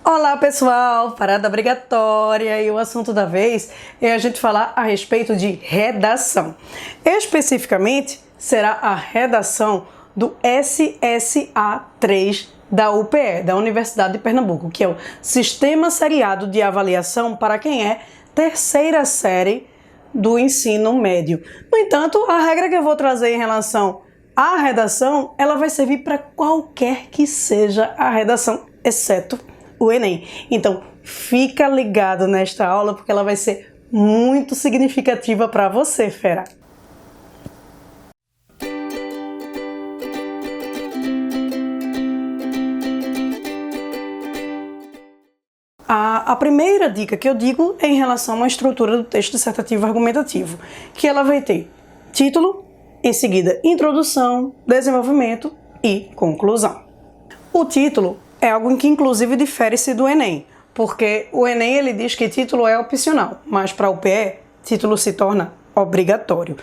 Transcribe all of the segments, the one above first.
Olá pessoal, parada obrigatória e o assunto da vez é a gente falar a respeito de redação. Especificamente será a redação do SSA3 da UPE, da Universidade de Pernambuco, que é o Sistema Seriado de Avaliação para quem é terceira série do ensino médio. No entanto, a regra que eu vou trazer em relação à redação, ela vai servir para qualquer que seja a redação, exceto o Enem. Então, fica ligado nesta aula porque ela vai ser muito significativa para você, fera. A primeira dica que eu digo é em relação à estrutura do texto dissertativo argumentativo, que ela vai ter título, em seguida introdução, desenvolvimento e conclusão. O título é algo que inclusive difere-se do Enem, porque o Enem ele diz que título é opcional, mas para o UPE, título se torna obrigatório.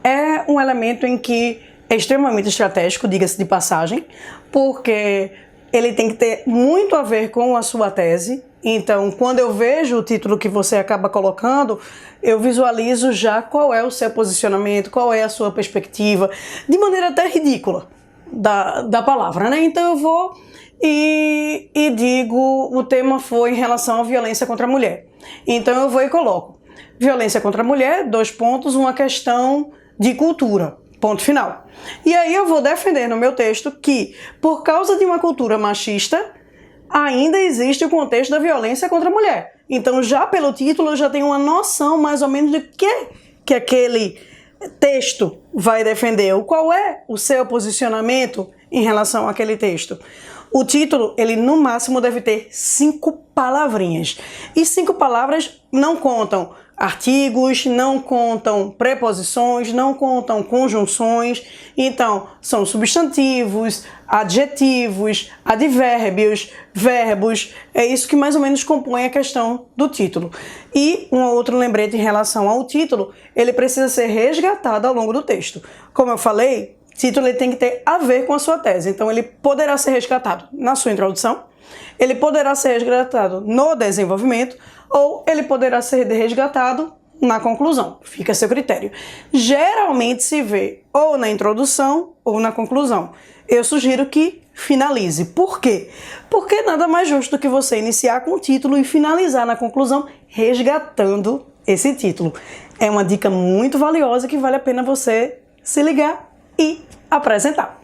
É um elemento em que é extremamente estratégico, diga-se de passagem, porque ele tem que ter muito a ver com a sua tese. Então, quando eu vejo o título que você acaba colocando, eu visualizo já qual é o seu posicionamento, qual é a sua perspectiva, de maneira até ridícula da palavra, né? Então eu vou e digo, o tema foi em relação à violência contra a mulher. Então eu vou e coloco violência contra a mulher, 2 pontos, uma questão de cultura, ponto final. E aí eu vou defender no meu texto que, por causa de uma cultura machista, ainda existe o contexto da violência contra a mulher. Então já pelo título eu já tenho uma noção mais ou menos de que aquele texto vai defender, qual é o seu posicionamento em relação àquele texto. O título, ele no máximo deve ter 5 palavrinhas. E 5 palavras não contam artigos, não contam preposições, não contam conjunções. Então, são substantivos, adjetivos, advérbios, verbos. É isso que mais ou menos compõe a questão do título. E um outro lembrete em relação ao título, ele precisa ser resgatado ao longo do texto. Como eu falei, título ele tem que ter a ver com a sua tese, então ele poderá ser resgatado na sua introdução, ele poderá ser resgatado no desenvolvimento ou ele poderá ser resgatado na conclusão, fica a seu critério. Geralmente se vê ou na introdução ou na conclusão. Eu sugiro que finalize. Por quê? Porque nada mais justo do que você iniciar com o título e finalizar na conclusão resgatando esse título. É uma dica muito valiosa que vale a pena você se ligar e apresentar.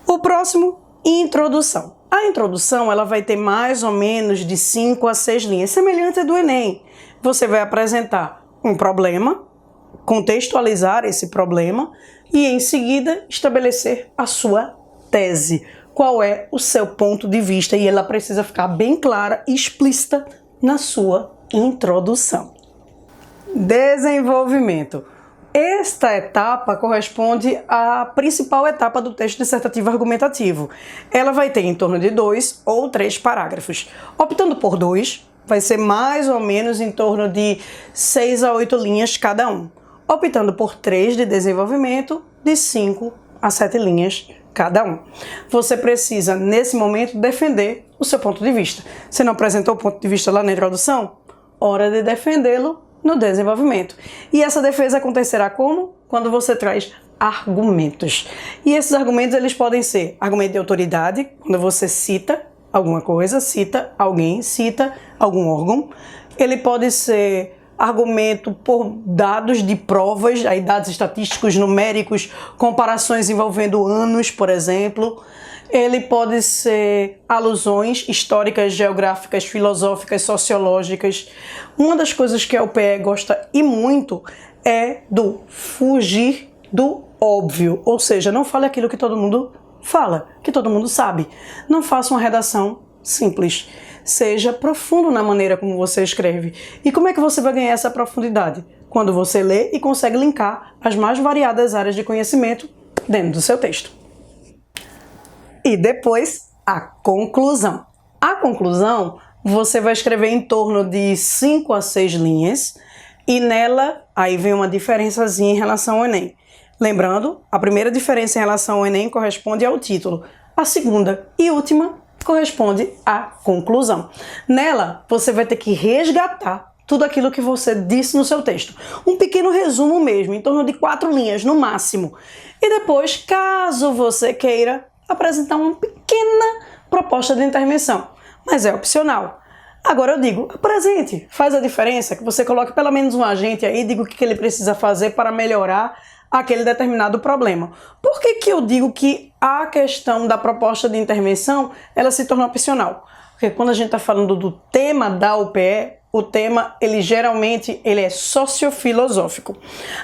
O próximo, introdução. A introdução ela vai ter mais ou menos de 5 a 6 linhas, semelhante à do Enem. Você vai apresentar um problema, contextualizar esse problema e em seguida estabelecer a sua tese. Qual é o seu ponto de vista e ela precisa ficar bem clara e explícita na sua introdução. Desenvolvimento. Esta etapa corresponde à principal etapa do texto dissertativo argumentativo. Ela vai ter em torno de 2 ou 3 parágrafos. Optando por 2, vai ser mais ou menos em torno de 6 a 8 linhas cada um. Optando por 3 de desenvolvimento, de 5 a 7 linhas cada um. Você precisa, nesse momento, defender o seu ponto de vista. Você não apresentou o ponto de vista lá na introdução? Hora de defendê-lo no desenvolvimento. E essa defesa acontecerá como? Quando você traz argumentos. E esses argumentos eles podem ser argumento de autoridade, quando você cita alguma coisa, cita alguém, cita algum órgão. Ele pode ser argumento por dados de provas, aí dados estatísticos, numéricos, comparações envolvendo anos, por exemplo. Ele pode ser alusões históricas, geográficas, filosóficas, sociológicas. Uma das coisas que a UPE gosta e muito é do fugir do óbvio, ou seja, não fale aquilo que todo mundo fala, que todo mundo sabe. Não faça uma redação simples. Seja profundo na maneira como você escreve. E como é que você vai ganhar essa profundidade? Quando você lê e consegue linkar as mais variadas áreas de conhecimento dentro do seu texto. E depois, a conclusão. A conclusão, você vai escrever em torno de 5 a 6 linhas e nela, aí vem uma diferençazinha em relação ao Enem. Lembrando, a primeira diferença em relação ao Enem corresponde ao título. A segunda e última corresponde à conclusão. Nela, você vai ter que resgatar tudo aquilo que você disse no seu texto. Um pequeno resumo mesmo, em torno de 4 linhas no máximo. E depois, caso você queira, apresentar uma pequena proposta de intervenção. Mas é opcional. Agora eu digo, apresente, faz a diferença, que você coloque pelo menos um agente aí, diga o que ele precisa fazer para melhorar aquele determinado problema. Por que que eu digo que a questão da proposta de intervenção, ela se torna opcional? Porque quando a gente está falando do tema da UPE, o tema, geralmente é sociofilosófico.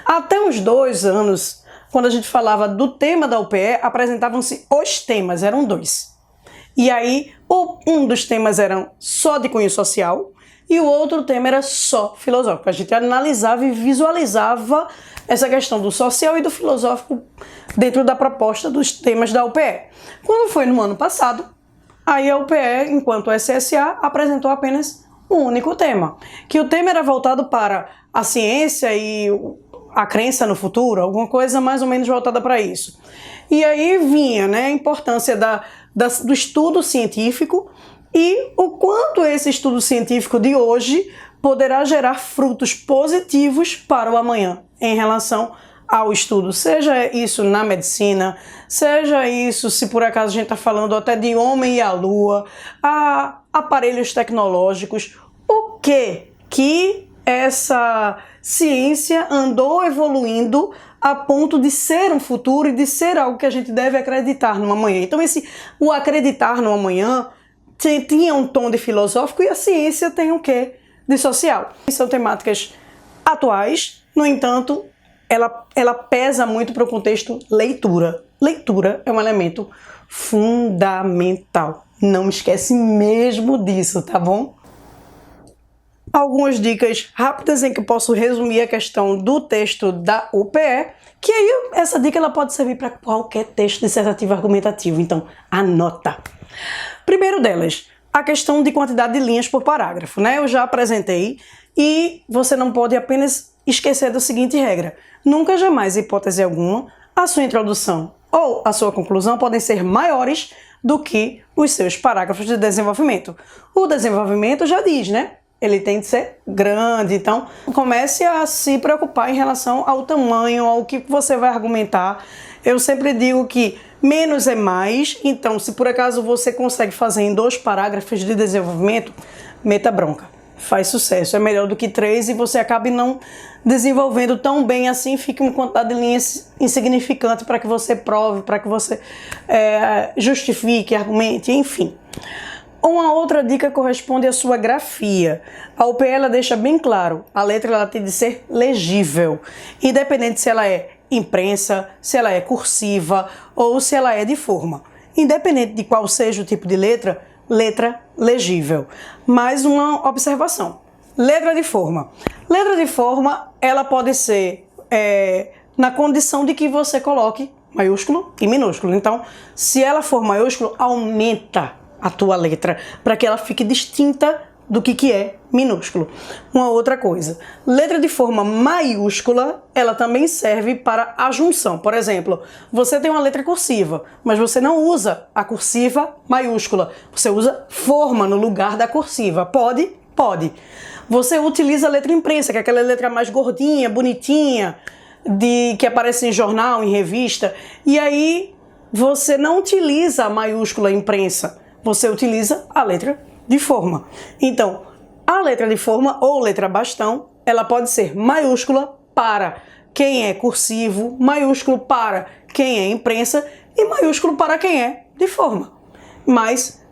Até uns 2 anos, quando a gente falava do tema da UPE, apresentavam-se os temas, eram 2. E aí, um dos temas era só de cunho social e o outro tema era só filosófico. A gente analisava e visualizava essa questão do social e do filosófico dentro da proposta dos temas da UPE. Quando foi no ano passado, aí a UPE, enquanto SSA, apresentou apenas um único tema, que o tema era voltado para a ciência e a crença no futuro, alguma coisa mais ou menos voltada para isso. E aí vinha, né, a importância do estudo científico e o quanto esse estudo científico de hoje poderá gerar frutos positivos para o amanhã em relação ao estudo, seja isso na medicina, seja isso se por acaso a gente está falando até de homem e a lua, a aparelhos tecnológicos, o que essa ciência andou evoluindo a ponto de ser um futuro e de ser algo que a gente deve acreditar no amanhã. Então o acreditar no amanhã tinha um tom de filosófico e a ciência tem o quê? De social. São temáticas atuais, no entanto, ela pesa muito para o contexto leitura. Leitura é um elemento fundamental. Não me esquece mesmo disso, tá bom? Algumas dicas rápidas em que eu posso resumir a questão do texto da UPE, que aí essa dica ela pode servir para qualquer texto dissertativo argumentativo, então anota. Primeiro delas, a questão de quantidade de linhas por parágrafo, né? Eu já apresentei e você não pode apenas esquecer da seguinte regra: nunca, jamais, hipótese alguma, a sua introdução ou a sua conclusão podem ser maiores do que os seus parágrafos de desenvolvimento. O desenvolvimento já diz, né? Ele tem de ser grande, então comece a se preocupar em relação ao tamanho, ao que você vai argumentar. Eu sempre digo que menos é mais, então se por acaso você consegue fazer em 2 parágrafos de desenvolvimento, meta bronca, faz sucesso, é melhor do que 3 e você acabe não desenvolvendo tão bem assim, fica uma quantidade de linhas insignificante para que você prove, para que você justifique, argumente, enfim. Uma outra dica corresponde à sua grafia. A UPE ela deixa bem claro, a letra ela tem de ser legível, independente se ela é imprensa, se ela é cursiva ou se ela é de forma. Independente de qual seja o tipo de letra, letra legível. Mais uma observação. Letra de forma. Letra de forma, ela pode ser na condição de que você coloque maiúsculo e minúsculo. Então, se ela for maiúsculo, aumenta a tua letra, para que ela fique distinta do que é minúsculo. Uma outra coisa, letra de forma maiúscula, ela também serve para a junção. Por exemplo, você tem uma letra cursiva, mas você não usa a cursiva maiúscula, você usa forma no lugar da cursiva. Pode? Pode. Você utiliza a letra imprensa, que é aquela letra mais gordinha, bonitinha, que aparece em jornal, em revista, e aí você não utiliza a maiúscula imprensa, você utiliza a letra de forma. Então, a letra de forma ou letra bastão, ela pode ser maiúscula para quem é cursivo, maiúsculo para quem é imprensa e maiúsculo para quem é de forma. Mas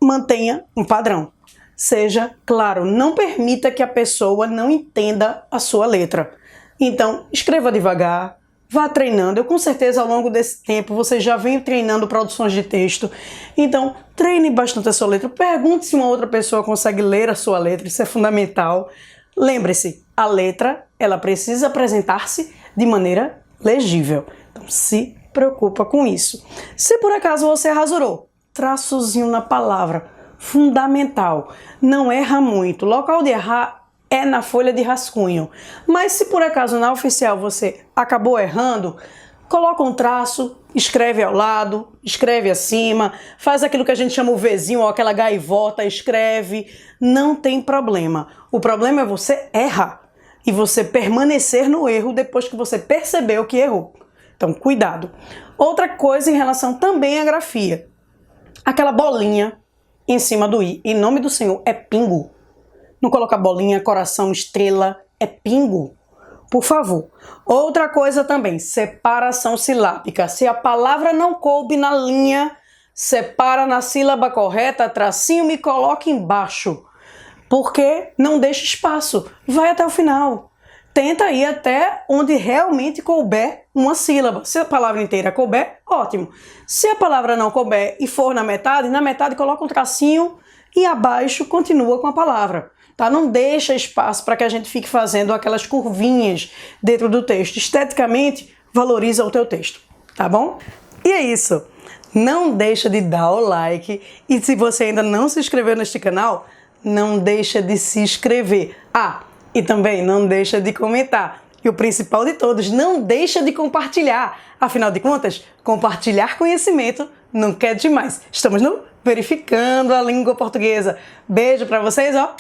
mantenha um padrão. Seja claro, não permita que a pessoa não entenda a sua letra. Então, escreva devagar, vá treinando. Eu com certeza ao longo desse tempo você já vem treinando produções de texto. Então, treine bastante a sua letra. Pergunte se uma outra pessoa consegue ler a sua letra. Isso é fundamental. Lembre-se, a letra ela precisa apresentar-se de maneira legível. Então, se preocupa com isso. Se por acaso você rasurou, traçozinho na palavra, fundamental. Não erra muito. O local de errar é na folha de rascunho. Mas se por acaso na oficial você acabou errando, coloca um traço escreve ao lado, escreve acima, faz aquilo que a gente chama o Vzinho ou aquela gaivota, escreve, não tem problema. O problema é você errar e você permanecer no erro depois que você percebeu que errou. Então, cuidado. Outra coisa em relação também à grafia. Aquela bolinha em cima do i, em nome do Senhor, é pingo. Não coloca bolinha, coração, estrela, é pingo. Por favor. Outra coisa também, separação silábica. Se a palavra não coube na linha, separa na sílaba correta, tracinho e coloca embaixo. Porque não deixa espaço. Vai até o final. Tenta ir até onde realmente couber uma sílaba. Se a palavra inteira couber, ótimo. Se a palavra não couber e for na metade coloca um tracinho e abaixo continua com a palavra. Tá? Não deixa espaço para que a gente fique fazendo aquelas curvinhas dentro do texto. Esteticamente, valoriza o teu texto, tá bom? E é isso. Não deixa de dar o like e se você ainda não se inscreveu neste canal, não deixa de se inscrever. E também não deixa de comentar. E o principal de todos, não deixa de compartilhar. Afinal de contas, compartilhar conhecimento nunca é demais. Estamos no Verificando a Língua Portuguesa. Beijo para vocês, ó.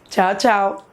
Tchau, tchau.